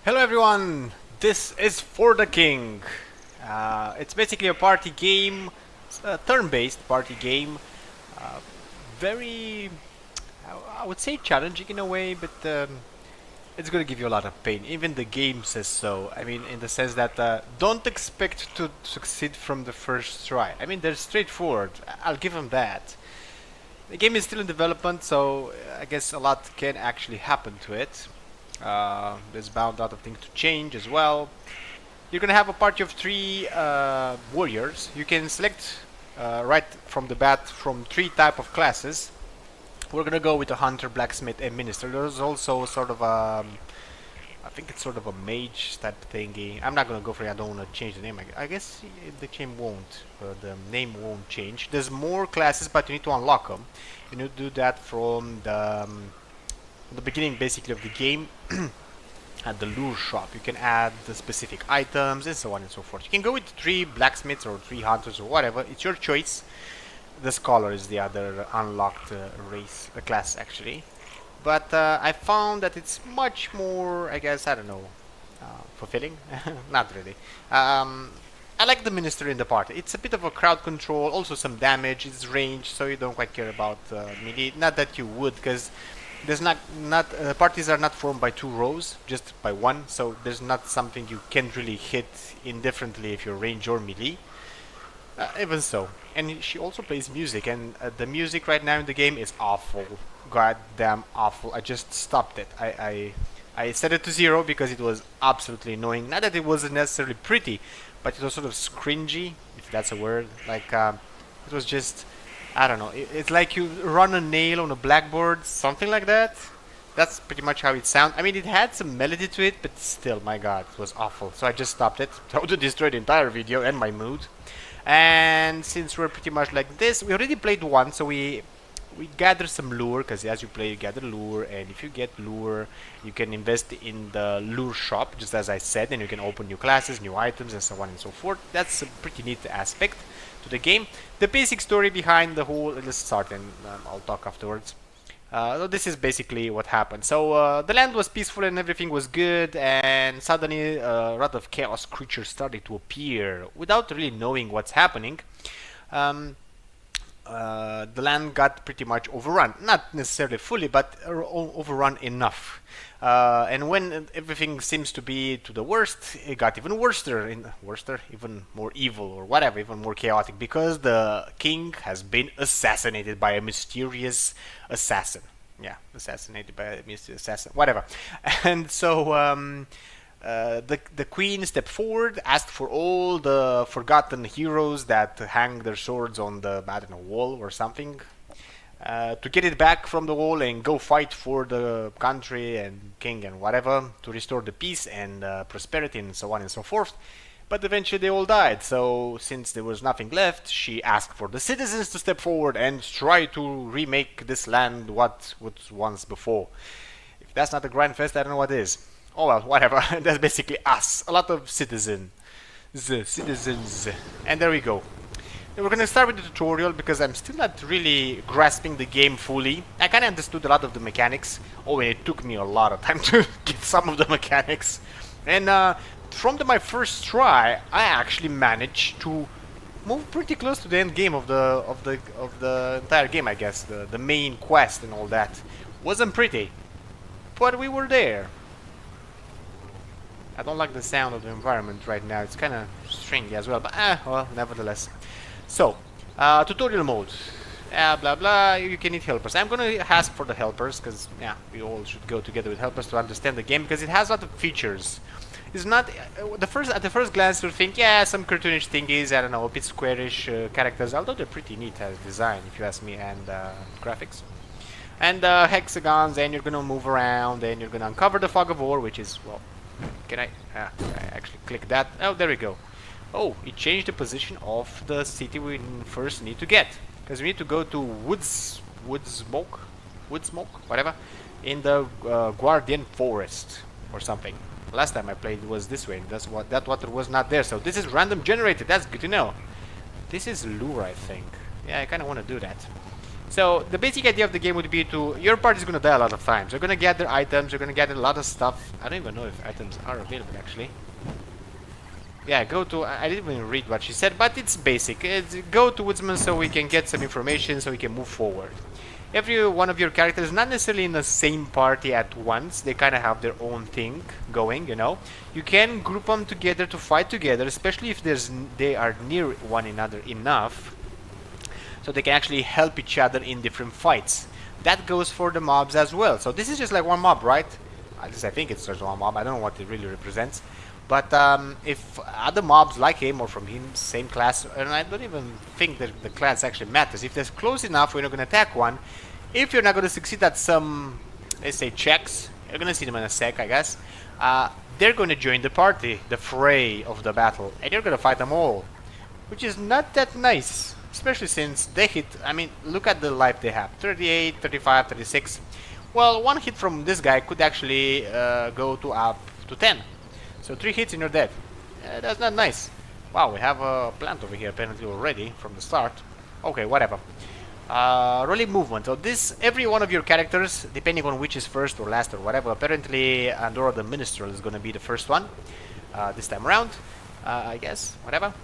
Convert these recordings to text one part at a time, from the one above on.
Hello everyone, this is For the King. It's basically a party game, a turn-based party game. Uh, very, I would say challenging in a way, but it's going to give you a lot of pain. Even the game says so. I mean, in the sense that don't expect to succeed from the first try. I mean, they're straightforward. I'll give them that. The game is still in development, so I guess a lot can actually happen to it. There's bound a lot of things to change as well. You're gonna have a party of three warriors. You can select right from the bat from three type of classes. We're gonna go with a hunter, blacksmith, and minister. There's also sort of I think it's sort of a mage type thingy. I'm not gonna go for it. I don't want to change the name. I guess the game won't. The name won't change. There's more classes, but you need to unlock them. You need to do that from the beginning, basically, of the game. At the lure shop, you can add the specific items and so on and so forth. You can go with three blacksmiths or three hunters or whatever. It's your choice. The scholar is the other unlocked race, class actually. But I found that it's much more, I guess, I don't know, fulfilling. Not really. I like the minister in the party. It's a bit of a crowd control, also some damage. It's range, so you don't quite care about melee. Not that you would, because there's not parties are not formed by two rows, just by one. So there's not something you can't really hit indifferently if you're range or melee. Even so, and she also plays music, and the music right now in the game is awful, goddamn awful. I just stopped it. I set it to 0 because it was absolutely annoying. Not that it wasn't necessarily pretty, but it was sort of cringy, if that's a word. Like it was just, I don't know. It's like you run a nail on a blackboard, something like that. That's pretty much how it sounds. I mean, it had some melody to it, but still, my god, it was awful. So I just stopped it. I would destroy the entire video and my mood. And since we're pretty much like this, we already played one, so we gather some lure, because as you play you gather lure, and if you get lure you can invest in the lure shop, just as I said, and you can open new classes, new items, and so on and so forth. That's a pretty neat aspect to the game. The basic story behind the whole, let's start and I'll talk afterwards. So this is basically what happened. So the land was peaceful and everything was good, and suddenly a lot of chaos creatures started to appear without really knowing what's happening. The land got pretty much overrun. Not necessarily fully, but overrun enough. And when everything seems to be to the worst, it got even worse, even more evil or whatever, even more chaotic, because the king has been assassinated by a mysterious assassin. Yeah, assassinated by a mysterious assassin, whatever. And so the queen stepped forward, asked for all the forgotten heroes that hang their swords on the, I don't know, wall or something, to get it back from the wall and go fight for the country and king and whatever, to restore the peace and prosperity and so on and so forth. But eventually they all died, so since there was nothing left, she asked for the citizens to step forward and try to remake this land what was once before. If that's not a grand fest, I don't know what is. Oh well, whatever. That's basically us. A lot of citizens. And there we go. We're gonna start with the tutorial because I'm still not really grasping the game fully. I kinda understood a lot of the mechanics. Oh, and it took me a lot of time to get some of the mechanics. And from my first try, I actually managed to move pretty close to the end game of the entire game, I guess. The main quest and all that. Wasn't pretty, but we were there. I don't like the sound of the environment right now. It's kind of stringy as well, but well, nevertheless. So, tutorial mode. Blah blah. You can need helpers. I'm gonna ask for the helpers because yeah, we all should go together with helpers to understand the game because it has a lot of features. It's not at the first glance you'll think, yeah, some cartoonish thingies. I don't know, a bit squarish characters, although they're pretty neat as design, if you ask me, and graphics. And hexagons, and you're gonna move around, and you're gonna uncover the fog of war, which is, well, can I actually click that? Oh, there we go. Oh, it changed the position of the city we first need to get, because we need to go to Woodsmoke, whatever, in the Guardian Forest or something. Last time I played it was this way. That water was not there, so this is random generated. That's good to know. This is lure, I think. Yeah, I kind of want to do that. So the basic idea of the game would be to, your party is going to die a lot of times. You're going to gather items, you're going to gather a lot of stuff. I don't even know if items are available actually. Yeah, go to, I didn't even read what she said, but it's basic. It's go to Woodsman so we can get some information so we can move forward. Every one of your characters not necessarily in the same party at once. They kind of have their own thing going, you know. You can group them together to fight together, especially if they are near one another enough, so they can actually help each other in different fights. That goes for the mobs as well. So this is just like one mob, right? At least I think it's just one mob. I don't know what it really represents. But if other mobs like him or from him, same class, and I don't even think that the class actually matters. If they're close enough, we're not going to attack one. If you're not going to succeed at some, let's say, checks, you're going to see them in a sec, I guess. They're going to join the party, the fray of the battle, and you're going to fight them all, which is not that nice, especially since they hit. I mean, look at the life they have: 38, 35, 36. Well, one hit from this guy could actually go to up to 10. So 3 hits and you're dead. That's not nice. Wow, we have a plant over here apparently already from the start. Okay, whatever. Rolling movement. So this, every one of your characters, depending on which is first or last or whatever, apparently Andorra the Minstrel is going to be the first one this time around. I guess, whatever.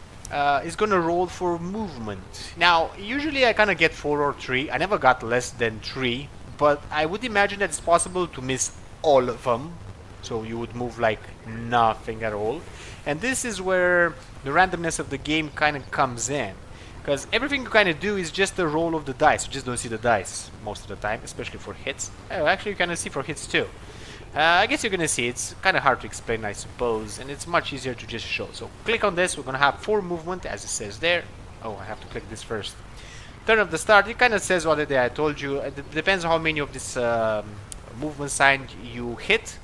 Is going to roll for movement. Now, usually I kind of get 4 or 3. I never got less than 3, but I would imagine that it's possible to miss all of them. So you would move like nothing at all. And this is where the randomness of the game kind of comes in. Because everything you kind of do is just the roll of the dice. You just don't see the dice most of the time, especially for hits. Oh, actually you kind of see for hits too. I guess you're going to see. It's kind of hard to explain, I suppose. And it's much easier to just show. So click on this. We're going to have 4 movement as it says there. Oh, I have to click this first. Turn of the start. It kind of says what I told you. It depends on how many of this movement sign you hit.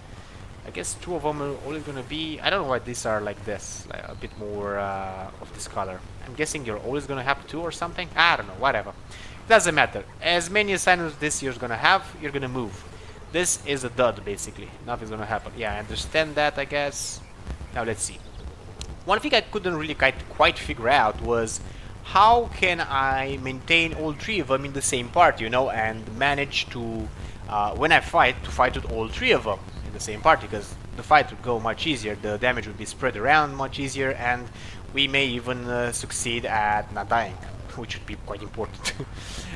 I guess 2 of them are always going to be, I don't know why these are like this, like a bit more of this color. I'm guessing you're always going to have 2 or something. I don't know, whatever. Doesn't matter. As many assignments this you're going to have, you're going to move. This is a dud, basically. Nothing's going to happen. Yeah, I understand that, I guess. Now let's see. One thing I couldn't really quite figure out was how can I maintain all 3 of them in the same part, you know, and manage to, when I fight, to fight with all 3 of them the same party, because the fight would go much easier, the damage would be spread around much easier, and we may even succeed at not dying, which would be quite important.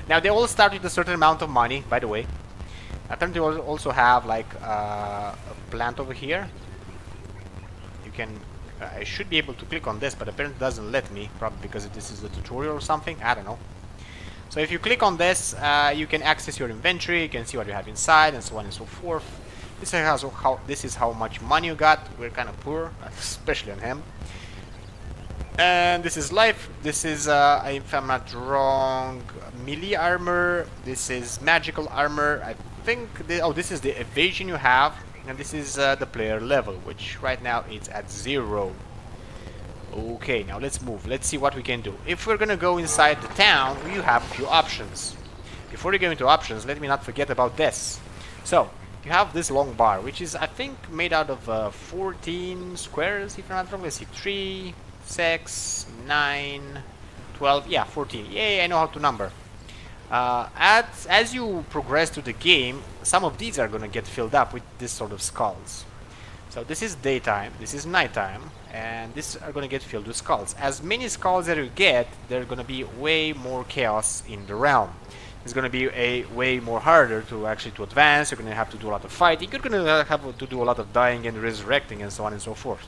Now they all start with a certain amount of money, by the way. Apparently we also have like a plant over here. You can, I should be able to click on this, but apparently it doesn't let me, probably because this is the tutorial or something, I don't know. So if you click on this, you can access your inventory, you can see what you have inside, and so on and so forth. This is how much money you got. We're kind of poor, especially on him. And this is life. This is, if I'm not wrong, melee armor. This is magical armor. I think. This is the evasion you have, and this is the player level, which right now it's at 0. Okay, now let's move. Let's see what we can do. If we're gonna go inside the town, you have a few options. Before we go into options, let me not forget about this. So you have this long bar, which is, I think, made out of 14 squares, if I'm not wrong. Let's see, 3, 6, 9, 12, yeah, 14. Yay, I know how to number. As you progress through the game, some of these are going to get filled up with this sort of skulls. So this is daytime, this is nighttime, and these are going to get filled with skulls. As many skulls that you get, there's going to be way more chaos in the realm. It's going to be way more harder to actually to advance. You're going to have to do a lot of fighting. You're going to have to do a lot of dying and resurrecting and so on and so forth.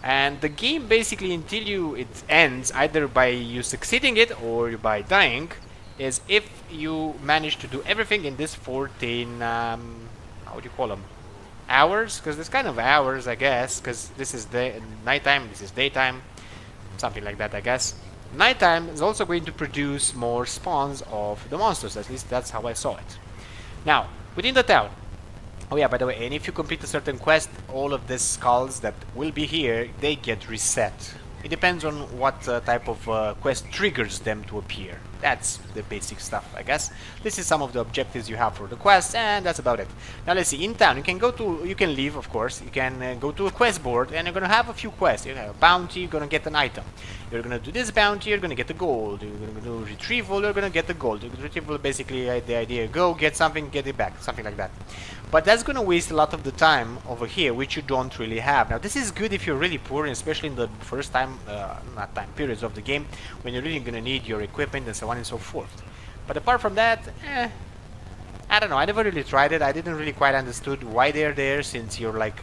And the game basically, until it ends, either by you succeeding it or by dying, is if you manage to do everything in this 14, how would you call them? Hours? Because there's kind of hours, I guess, because this is nighttime, this is daytime, something like that, I guess. Nighttime is also going to produce more spawns of the monsters, at least that's how I saw it. Now, within the town, oh yeah, by the way, and if you complete a certain quest, all of these skulls that will be here, they get reset. It depends on what type of quest triggers them to appear. That's the basic stuff, I guess. This is some of the objectives you have for the quest, and that's about it. Now let's see. In town, you can leave, of course. You can go to a quest board, and you're gonna have a few quests. You have a bounty, you're gonna get an item. You're gonna do this bounty, you're gonna get the gold. You're gonna do retrieval, you're gonna get the gold. Retrieval, basically, the idea: go get something, get it back, something like that. But that's gonna waste a lot of the time over here, which you don't really have. Now this is good if you're really poor, and especially in the first time, not time periods of the game, when you're really gonna need your equipment and so on and so forth. But apart from that, I don't know. I never really tried it. I didn't really quite understood why they're there, since you're like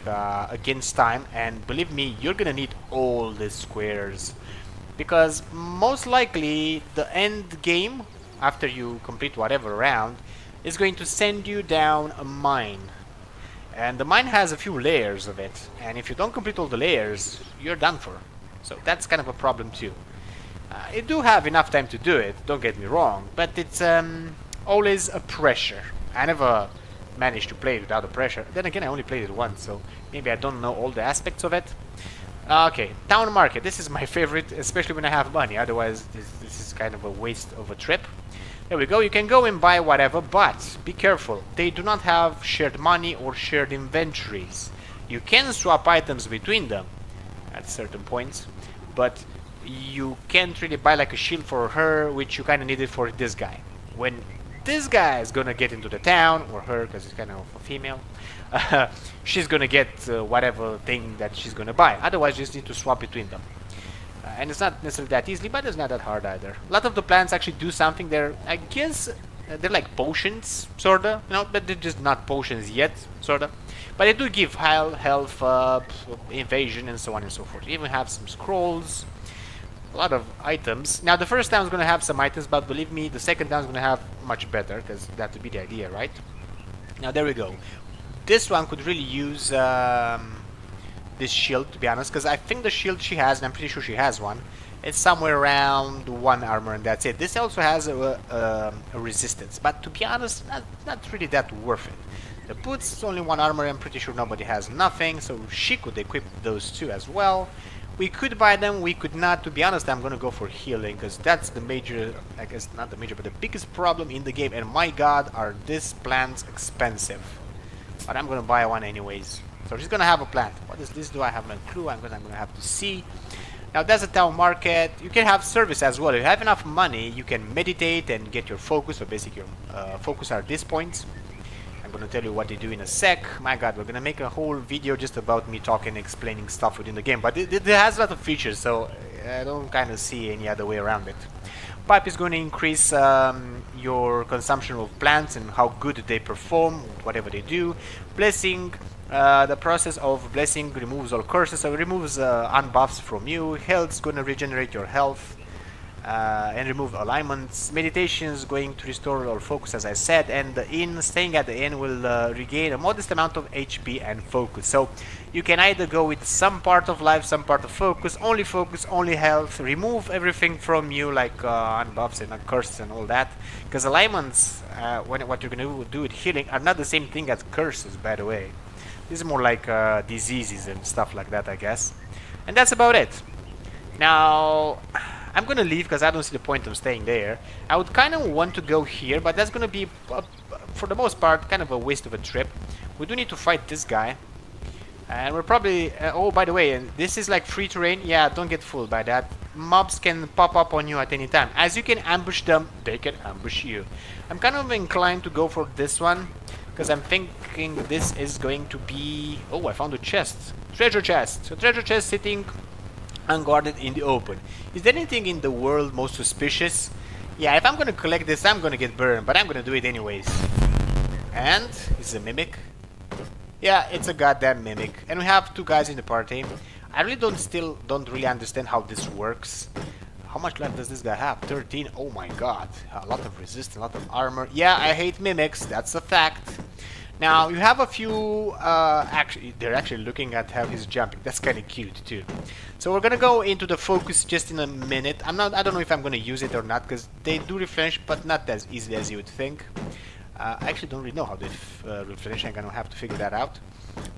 against time. And believe me, you're gonna need all the squares, because most likely the end game, after you complete whatever round, is going to send you down a mine. And the mine has a few layers of it, and if you don't complete all the layers, you're done for. So that's kind of a problem too. You do have enough time to do it, don't get me wrong, but it's always a pressure. I never managed to play it without a pressure. Then again, I only played it once, so maybe I don't know all the aspects of it. Okay, town market. This is my favorite, especially when I have money. Otherwise, this is kind of a waste of a trip. There we go. You can go and buy whatever, but be careful. They do not have shared money or shared inventories. You can swap items between them at certain points, but you can't really buy like a shield for her, which you kind of needed for this guy. When this guy is gonna get into the town, or her, because it's kind of a female, she's gonna get whatever thing that she's gonna buy. Otherwise, you just need to swap between them. And it's not necessarily that easily, but it's not that hard either. A lot of the plants actually do something. They're, I guess, they're like potions, sorta. You know, but they're just not potions yet, sorta. But they do give health, evasion, and so on and so forth. You even have some scrolls, a lot of items. Now, the first town is going to have some items, but believe me, the second town is going to have much better, because that would be the idea, right? Now, there we go. This one could really use this shield, to be honest, because I think the shield she has, and I'm pretty sure she has one, it's somewhere around 1 armor, and that's it. This also has a resistance, but to be honest, not really that worth it. The boots is only 1 armor. I'm pretty sure nobody has nothing, so she could equip those two as well. We could buy them, we could not. To be honest, I'm gonna go for healing, because that's the major, I guess not the major, but the biggest problem in the game. And my god, are these plants expensive. But I'm gonna buy one anyways. So she's gonna have a plant. What is this? Do I have no clue? I'm gonna have to see. Now that's a town market. You can have service as well. If you have enough money, you can meditate and get your focus. So basically your focus are these points. I'm gonna tell you what they do in a sec. My god, we're gonna make a whole video just about me talking, explaining stuff within the game. But it has a lot of features, so I don't kind of see any other way around it. Pipe is going to increase your consumption of plants and how good they perform, whatever they do. Blessing, the process of blessing removes all curses, so it removes unbuffs from you. Health is going to regenerate your health. And remove alignments. Meditation is going to restore our focus, as I said, and the inn, staying at the inn, will regain a modest amount of HP and focus. So you can either go with some part of life, some part of focus, only health, remove everything from you, like unbuffs and curses and all that, because alignments, what you're going to do with healing, are not the same thing as curses, by the way. This is more like diseases and stuff like that, I guess. And that's about it. Now, I'm gonna leave because I don't see the point of staying there. I would kind of want to go here, but that's gonna be, for the most part, kind of a waste of a trip. We do need to fight this guy. And we're probably... oh, by the way, this is like free terrain. Yeah, don't get fooled by that. Mobs can pop up on you at any time. As you can ambush them, they can ambush you. I'm kind of inclined to go for this one, because I'm thinking this is going to be... oh, I found a chest. Treasure chest. So treasure chest sitting unguarded in the open. Is there anything in the world most suspicious? Yeah, if I'm gonna collect this, I'm gonna get burned, but I'm gonna do it anyways. And it's a mimic. Yeah, it's a goddamn mimic. And we have 2 guys in the party. I really don't really understand how this works. How much life does this guy have? 13. Oh my god. A lot of resistance, a lot of armor. Yeah, I hate mimics. That's a fact. Now, you have a few, they're actually looking at how he's jumping. That's kind of cute, too. So we're gonna go into the focus just in a minute. I don't know if I'm gonna use it or not, because they do replenish, but not as easily as you would think. I actually don't really know how they replenish. I'm gonna have to figure that out.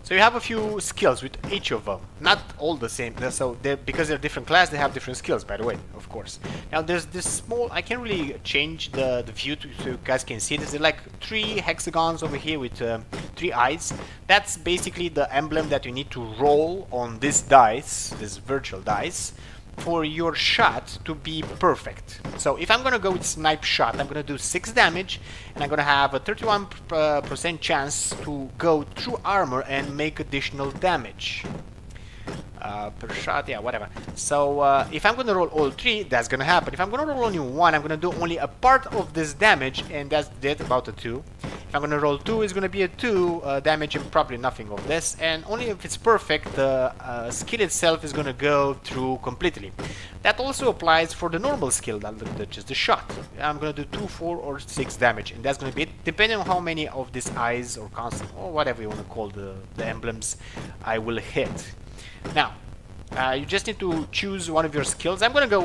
So So you have a few skills with each of them. Not all the same. So because they're different class, they have different skills, by the way, of course. Now there's this small, I can't really change the view so you guys can see this. There's like 3 hexagons over here with 3 eyes. That's basically the emblem that you need to roll on this dice, this virtual dice, for your shot to be perfect. So if I'm gonna go with snipe shot, I'm gonna do 6 damage, and I'm gonna have a 31% chance to go through armor and make additional damage. Per shot, yeah, whatever. So if I'm gonna roll all 3, that's gonna happen. If I'm gonna roll only 1, I'm gonna do only a part of this damage, and that's it, about a 2. If I'm gonna roll 2, it's gonna be a 2 damage and probably nothing of this. And only if it's perfect, the skill itself is gonna go through completely. That also applies for the normal skill, that's just the shot. I'm gonna do 2, 4, or 6 damage, and that's gonna be it, depending on how many of these eyes or constant or whatever you wanna call the emblems I will hit. Now, you just need to choose one of your skills. I'm gonna go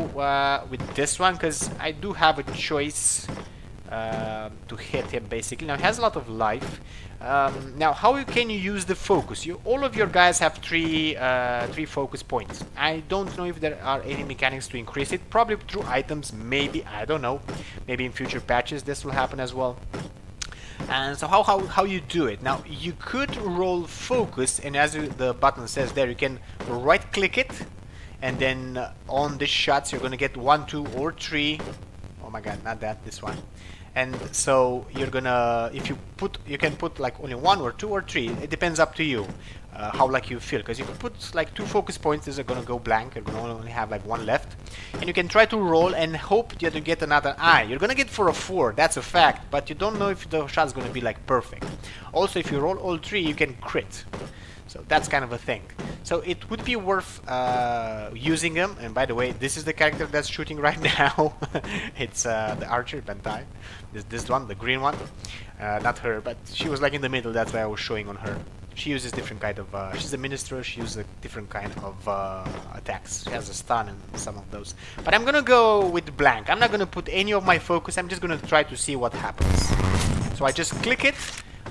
with this one because I do have a choice to hit him basically. Now he has a lot of life. Now how can you use the focus? All of your guys have three focus points. I don't know if there are any mechanics to increase it. Probably through items, maybe, I don't know. Maybe in future patches this will happen as well. And so how you do it? Now you could roll focus, and as the button says there, you can right click it, and then on the shots you're gonna get 1, 2, or 3. Oh my god, not that, this one. And so you're gonna, if you put, you can put like only 1 or 2 or 3. It depends up to you how like you feel, because you can put like 2 focus points. These are gonna go blank. You're gonna only have like 1 left, and you can try to roll and hope that you get another eye. You're gonna get for a 4, that's a fact, but you don't know if the shot's gonna be like perfect. Also, if you roll all 3, you can crit. So that's kind of a thing. So it would be worth using them. And by the way, this is the character that's shooting right now. It's the archer, Bantay. This one, the green one. Not her, but she was like in the middle. That's why I was showing on her. She uses different kind of... she's a minister. She uses a different kind of attacks. She has a stun and some of those. But I'm gonna go with blank. I'm not gonna put any of my focus. I'm just gonna try to see what happens. So I just click it.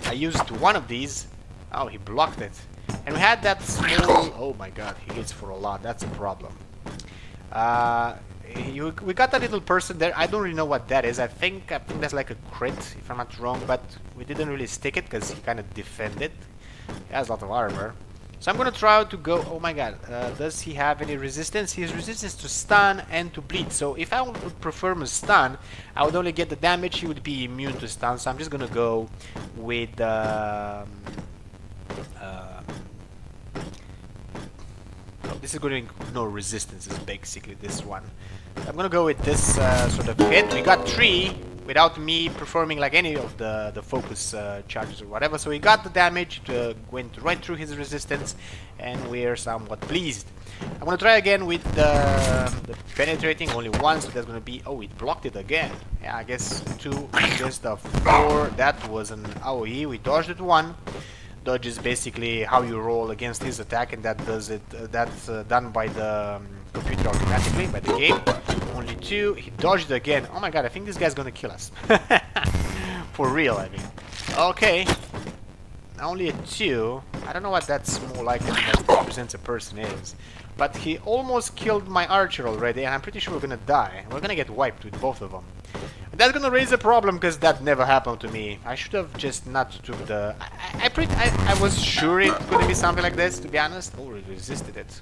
I used one of these. Oh, he blocked it. And we had that small... Oh my god, he hits for a lot. That's a problem. We got that little person there. I don't really know what that is. I think that's like a crit, if I'm not wrong. But we didn't really stick it because he kind of defended. He has a lot of armor. So I'm gonna try to go... Oh my god, does he have any resistance? He has resistance to stun and to bleed. So if I would prefer him a stun, I would only get the damage. He would be immune to stun. So I'm just gonna go with... this is going to ignore resistance, is basically this one. I'm gonna go with this sort of hit. We got 3 without me performing like any of the focus charges or whatever. So we got the damage, went right through his resistance, and we're somewhat pleased. I'm gonna try again with the penetrating, only 1, so that's gonna be... Oh, it blocked it again. Yeah, I guess 2, just a 4. That was an AoE. We dodged it 1. Dodge is basically how you roll against his attack, and that does it. That's done by the computer automatically, by the game. Only 2. He dodged again. Oh my god, I think this guy's gonna kill us. For real, I mean. Okay. Only a 2. I don't know what that small icon that represents a person is. But he almost killed my archer already, and I'm pretty sure we're gonna die. We're gonna get wiped with both of them. That's gonna raise a problem because that never happened to me. I should have just not took the... I was sure it was gonna be something like this, to be honest. Oh, we resisted it.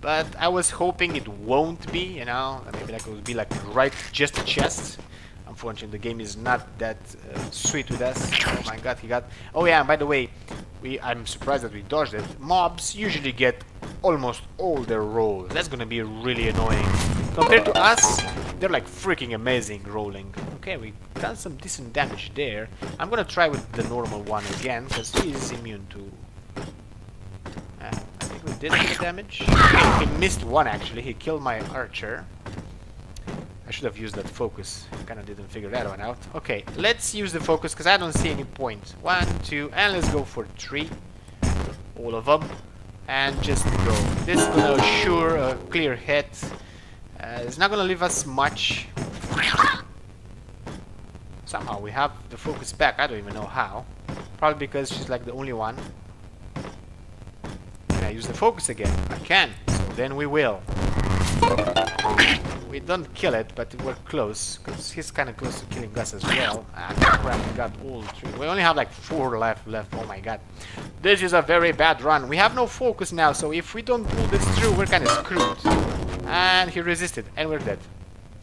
But I was hoping it won't be, you know. Maybe like it would be like right just a chest. Unfortunately, the game is not that sweet with us. Oh my god, he got... Oh yeah, and by the way, I'm surprised that we dodged it. Mobs usually get almost all their rolls. That's gonna be really annoying. Compared to us, they're like freaking amazing rolling. Okay, we done some decent damage there. I'm gonna try with the normal one again, because he is immune to... I think we did the damage. He missed 1 actually, he killed my archer. I should have used that focus. Kinda didn't figure that one out. Okay, let's use the focus, because I don't see any point. 1, 2, and let's go for 3. All of them. And just go. This is gonna assure a clear hit. It's not gonna leave us much. Somehow we have the focus back. I don't even know how. Probably because she's like the only one. I use the focus again? I can. So then we will. We don't kill it, but we're close, because he's kind of close to killing us as well. Ah, crap, we got all 3. We only have like 4 left. Oh my god. This is a very bad run. We have no focus now, so if we don't pull this through, we're kind of screwed. And he resisted, and we're dead.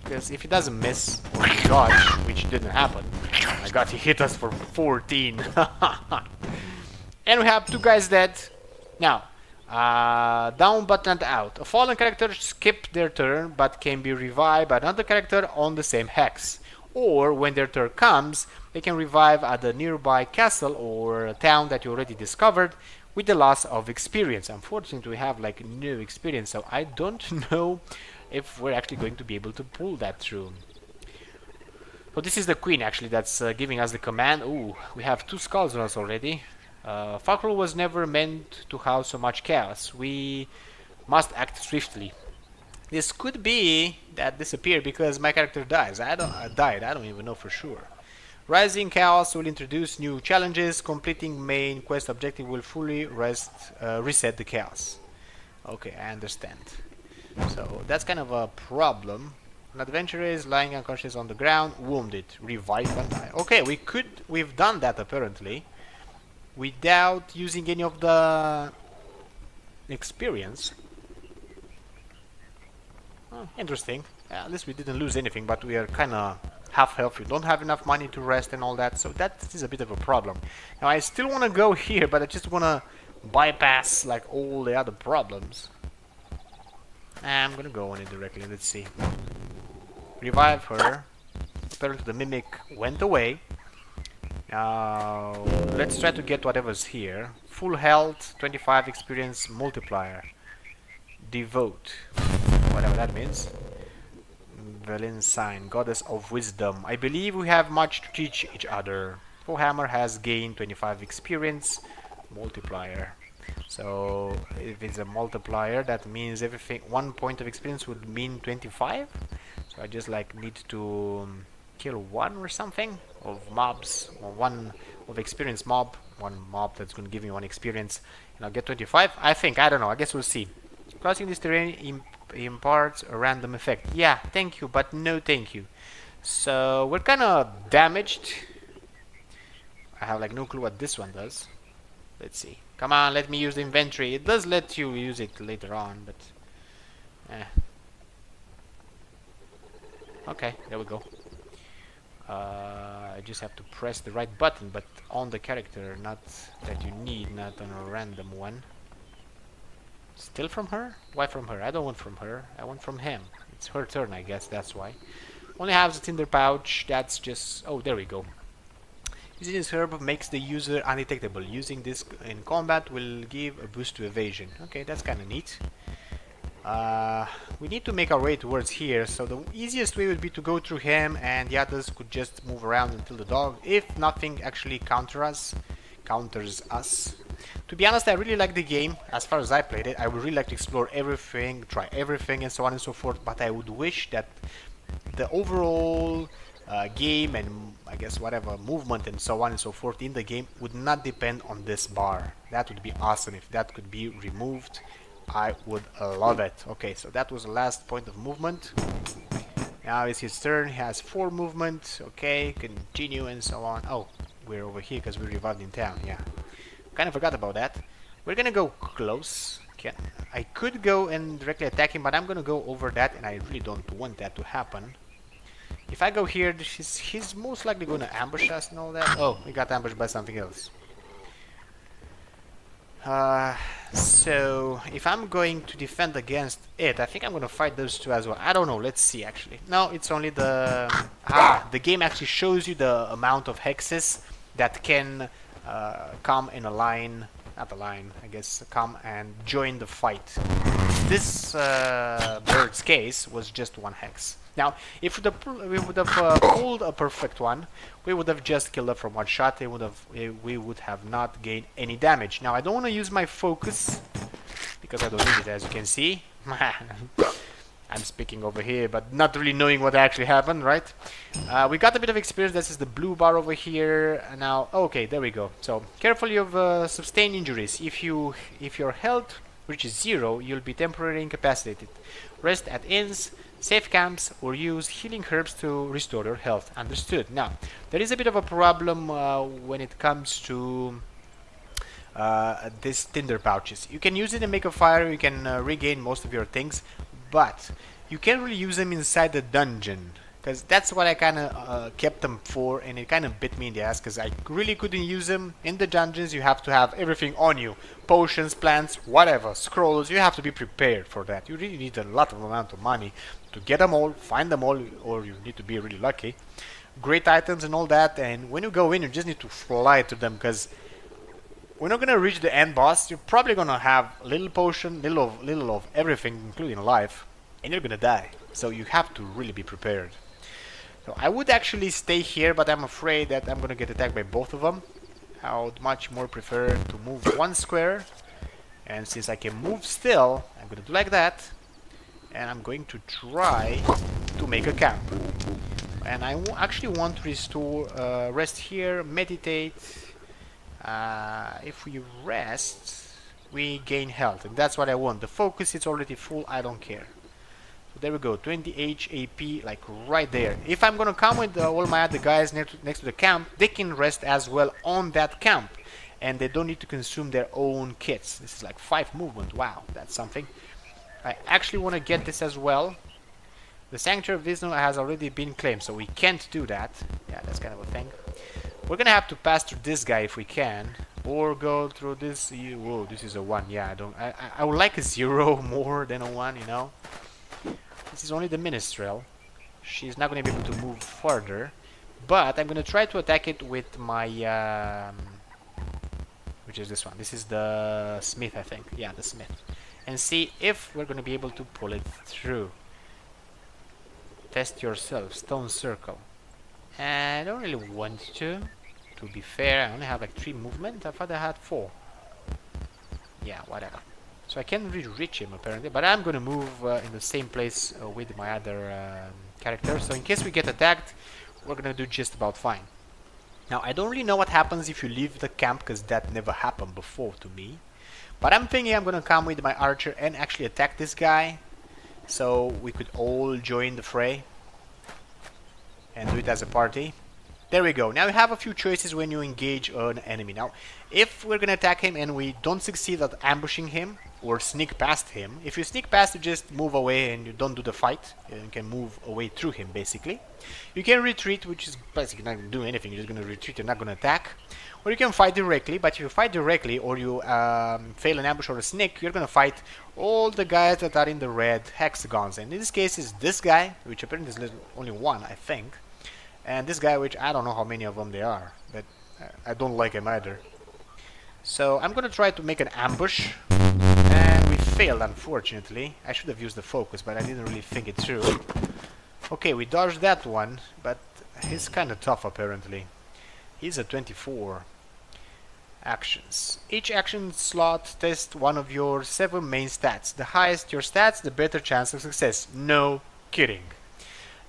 Because if he doesn't miss, or dodge, which didn't happen, oh my god, he hit us for 14. And we have 2 guys dead. Now, down button and out. A fallen character skip their turn, but can be revived by another character on the same hex. Or, when their turn comes, they can revive at a nearby castle or a town that you already discovered with the loss of experience. Unfortunately, we have like no experience, so I don't know if we're actually going to be able to pull that through. So this is the queen actually that's giving us the command. Ooh, we have 2 skulls on us already. Falkroll was never meant to house so much chaos. We must act swiftly. This could be that disappear because my character dies. I don't even know for sure. Rising chaos will introduce new challenges. Completing main quest objective will fully reset the chaos. Okay, I understand. So that's kind of a problem. An adventurer is lying unconscious on the ground, wounded. Revive Bantay. Okay, we've done that apparently, without using any of the experience. Oh, interesting. At least we didn't lose anything, but we are kind of half health. We don't have enough money to rest and all that, so that is a bit of a problem. Now I still want to go here, but I just want to bypass like all the other problems. I'm gonna go on it directly. Let's see. Revive her. Apparently the mimic went away. Now let's try to get whatever's here. Full health, 25 experience multiplier. Devote, whatever that means. Velin sign, goddess of wisdom. I believe we have much to teach each other. Hammer has gained 25 experience multiplier. So if it's a multiplier, that means everything 1 point of experience would mean 25. So I just like need to kill 1 or something of mobs, or 1 of experience mob, 1 mob that's going to give me 1 experience, and I'll get 25. I think, I don't know, I guess we'll see. Crossing this terrain imparts a random effect. Yeah, thank you, but no thank you. So we're kind of damaged. I have like no clue what this one does. Let's see. Come on, let me use the inventory. It does let you use it later on, but okay, there we go. I just have to press the right button, but on the character, not that you need, not on a random one. Still from her? Why from her? I don't want from her. I want from him. It's her turn, I guess, that's why. Only has a tinder pouch. That's just... oh, there we go. Using this herb makes the user undetectable. Using this in combat will give a boost to evasion. Okay, that's kind of neat. We need to make our way towards here, so the easiest way would be to go through him, and the others could just move around until the dog, if nothing actually counters us. To be honest, I really like the game. As far as I played it, I would really like to explore everything, try everything, and so on and so forth, but I would wish that the overall game and I guess whatever movement and so on and so forth in the game would not depend on this bar. That would be awesome if that could be removed. I would love it. Okay, so that was the last point of movement. Now it's his turn. He has 4 movement. Okay, continue and so on. Oh, we're over here because we revived in town. Yeah, kind of forgot about that. We're gonna go close. I could go and directly attack him, but I'm gonna go over that, and I really don't want that to happen. If I go here, he's most likely gonna ambush us and all that. Oh, we got ambushed by something else. So if I'm going to defend against it, I think I'm gonna fight those 2 as well. I don't know, let's see actually. No, it's only the... the game actually shows you the amount of hexes that can come in a line, not a line, I guess, come and join the fight. This bird's case was just 1 hex. Now, if we would have pulled a perfect one, we would have just killed her from 1 shot. We would have not gained any damage. Now, I don't want to use my focus because I don't need it, as you can see. I'm speaking over here, but not really knowing what actually happened, right? We got a bit of experience. This is the blue bar over here. Now, okay, there we go. So, carefully of sustained injuries. If your health reaches 0, you'll be temporarily incapacitated. Rest at inns, safe camps, or use healing herbs to restore your health. Understood. Now, there is a bit of a problem when it comes to these tinder pouches. You can use it and make a fire, you can regain most of your things, but you can't really use them inside the dungeon, because that's what I kind of kept them for, and it kind of bit me in the ass because I really couldn't use them in the dungeons. You have to have everything on you, potions, plants, whatever, scrolls. You have to be prepared for that. You really need a lot of amount of money to get them all, find them all, or you need to be really lucky. Great items and all that, and when you go in, you just need to fly to them, because we're not gonna reach the end boss. You're probably gonna have little potion, little of everything, including life, and you're gonna die. So you have to really be prepared. So I would actually stay here, but I'm afraid that I'm gonna get attacked by both of them. I would much more prefer to move one square, and since I can move still, I'm gonna do like that, and I'm going to try to make a camp. And I actually want to restore, rest here, meditate. If we rest, we gain health, and that's what I want. The focus is already full, I don't care. So there we go, 20 HP, like right there. If I'm gonna come with all my other guys next to the camp, they can rest as well on that camp, and they don't need to consume their own kits. This is like 5 movement, wow, that's something. I actually want to get this as well. The Sanctuary of Vishnu has already been claimed, so we can't do that. Yeah, that's kind of a thing. We're gonna have to pass through this guy if we can, or go through this. Whoa, this is a 1. Yeah, I would like a 0 more than a 1, you know. This is only the Minstrel. She's not gonna be able to move further, but I'm gonna try to attack it with my which is this one. This is the Smith, I think. Yeah, the Smith, and see if we're gonna be able to pull it through. Test yourself, Stone Circle. I don't really want to be fair. I only have like 3 movement. I thought I had 4. Yeah, whatever. So I can't really reach him apparently, but I'm gonna move in the same place with my other character. So in case we get attacked, we're gonna do just about fine. Now I don't really know what happens if you leave the camp, because that never happened before to me. But I'm thinking I'm gonna come with my archer and actually attack this guy, so we could all join the fray and do it as a party. There we go. Now you have a few choices when you engage an enemy. Now, if we're gonna attack him and we don't succeed at ambushing him or sneak past him, if you sneak past, you just move away and you don't do the fight. You can move away through him, basically. You can retreat, which is basically not gonna do anything. You're just gonna retreat. You're not gonna attack. Or you can fight directly. But if you fight directly, or you fail an ambush or a sneak, you're gonna fight all the guys that are in the red hexagons. And in this case, is this guy, which apparently is only 1, I think. And this guy, which I don't know how many of them there are, but I don't like him either. So I'm gonna try to make an ambush, and we failed, unfortunately. I should have used the focus, but I didn't really think it through. Okay, we dodged that one, but he's kind of tough apparently. He's a 24. Actions. Each action slot tests one of your 7 main stats. The highest your stats, the better chance of success. No kidding.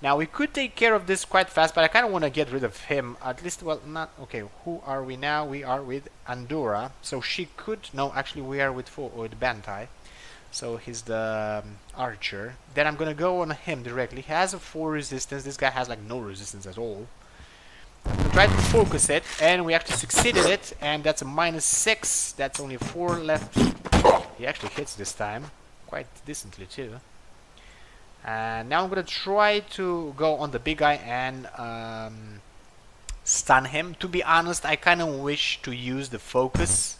Now we could take care of this quite fast, but I kind of want to get rid of him. At least, well, not... Okay, who are we now? We are with Andorra. So she could... No, actually we are with Bantay. So he's the archer. Then I'm going to go on him directly. He has a 4 resistance. This guy has like no resistance at all. I'm going to try to focus it, and we actually succeeded it. And that's a -6. That's only 4 left. He actually hits this time. Quite decently too. And now I'm gonna try to go on the big guy and stun him. To be honest, I kind of wish to use the focus,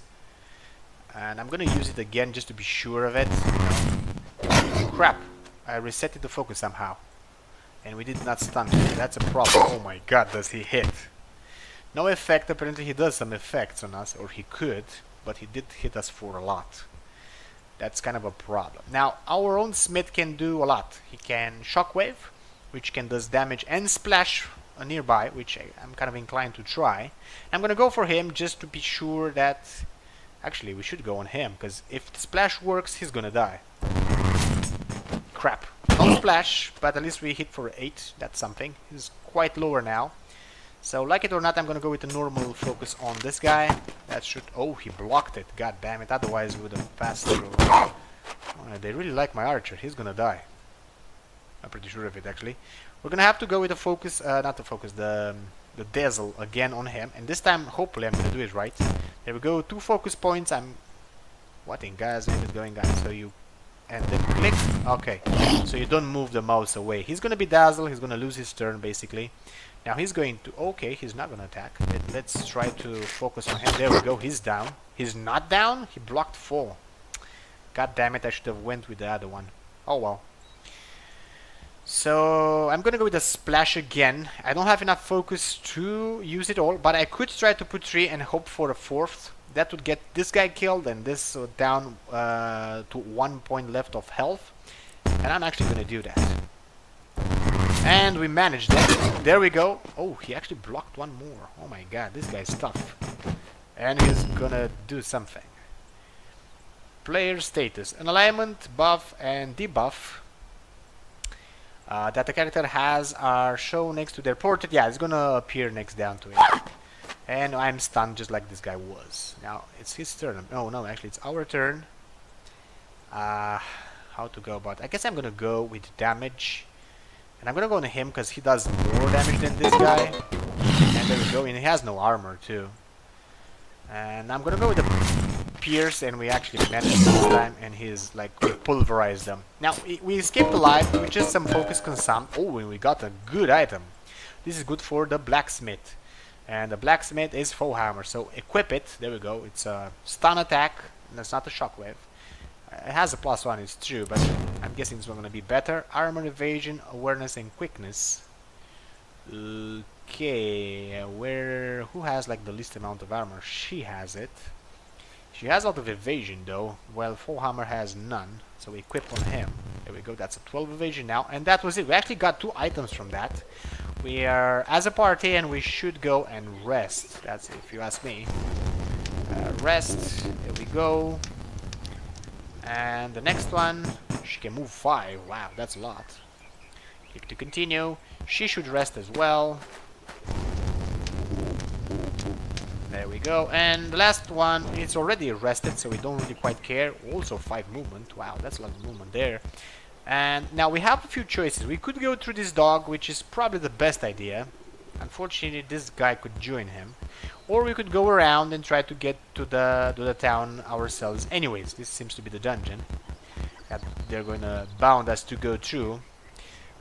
and I'm gonna use it again just to be sure of it. Crap! I resetted the focus somehow, and we did not stun him. That's a problem. Oh my god, does he hit? No effect. Apparently he does some effects on us, or he could, but he did hit us for a lot. That's kind of a problem. Now, our own Smith can do a lot. He can Shockwave, which can does damage, and Splash nearby, which I'm kind of inclined to try. I'm gonna go for him just to be sure that... Actually, we should go on him, because if the Splash works, he's gonna die. Crap. No Splash, but at least we hit for 8. That's something. He's quite lower now. So like it or not, I'm gonna go with a normal focus on this guy. That should... Oh, he blocked it. God damn it. Otherwise, we would have passed through. They really like my archer. He's gonna die. I'm pretty sure of it, actually. We're gonna have to go with the focus... not the focus, the dazzle again on him. And this time, hopefully, I'm gonna do it right. There we go. 2 focus points. What in God's name is going on? So you... And then click. Okay. So you don't move the mouse away. He's gonna be dazzled. He's gonna lose his turn, basically. Now he's going to... Okay, he's not going to attack. Let's try to focus on him. There we go, he's down. He's not down? He blocked 4. God damn it, I should have went with the other one. Oh well. So I'm going to go with a splash again. I don't have enough focus to use it all, but I could try to put 3 and hope for a 4th. That would get this guy killed and this down to 1 point left of health. And I'm actually going to do that. And we managed that. There we go. Oh, he actually blocked 1 more. Oh my god, this guy's tough. And he's gonna do something. Player status. An alignment, buff, and debuff that the character has are shown next to their portrait. Yeah, it's gonna appear next down to it. And I'm stunned just like this guy was. Now, it's his turn. Oh no, actually it's our turn. How to go about it? I guess I'm gonna go with damage. And I'm gonna go on him because he does more damage than this guy. And there we go, and he has no armor too. And I'm gonna go with the pierce, and we actually managed this time, and he's like, we pulverized them. Now, we escaped alive with just some focus consumed. Oh, and we got a good item. This is good for the blacksmith. And the blacksmith is full hammer, so equip it. There we go, it's a stun attack, and that's not a shockwave. It has a +1, it's true, but I'm guessing it's going to be better. Armor, evasion, awareness, and quickness. Okay, who has like the least amount of armor? She has it. She has a lot of evasion though, while full hammer has none. So we equip on him. There we go, that's a 12 evasion now, and that was it. We actually got 2 items from that. We are as a party, and we should go and rest. That's it, if you ask me. Rest. There we go. And the next one, she can move 5. Wow, that's a lot. Click to continue. She should rest as well. There we go. And the last one, it's already rested, so we don't really quite care. Also 5 movement. Wow, that's a lot of movement there. And now we have a few choices. We could go through this dog, which is probably the best idea. Unfortunately, this guy could join him. Or we could go around and try to get to the town ourselves. Anyways, this seems to be the dungeon that they're going to bound us to go through.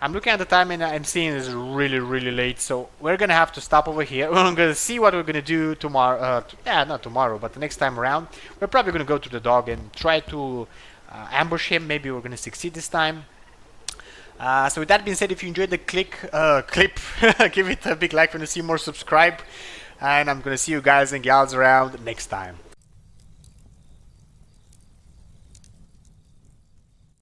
I'm looking at the time and I'm seeing it's really, really late. So we're going to have to stop over here. We're going to see what we're going to do tomorrow. Not tomorrow, but the next time around. We're probably going to go to the dog and try to ambush him. Maybe we're going to succeed this time. So with that being said, if you enjoyed the clip, give it a big like. If you want to see more, subscribe. And I'm going to see you guys and gals around next time.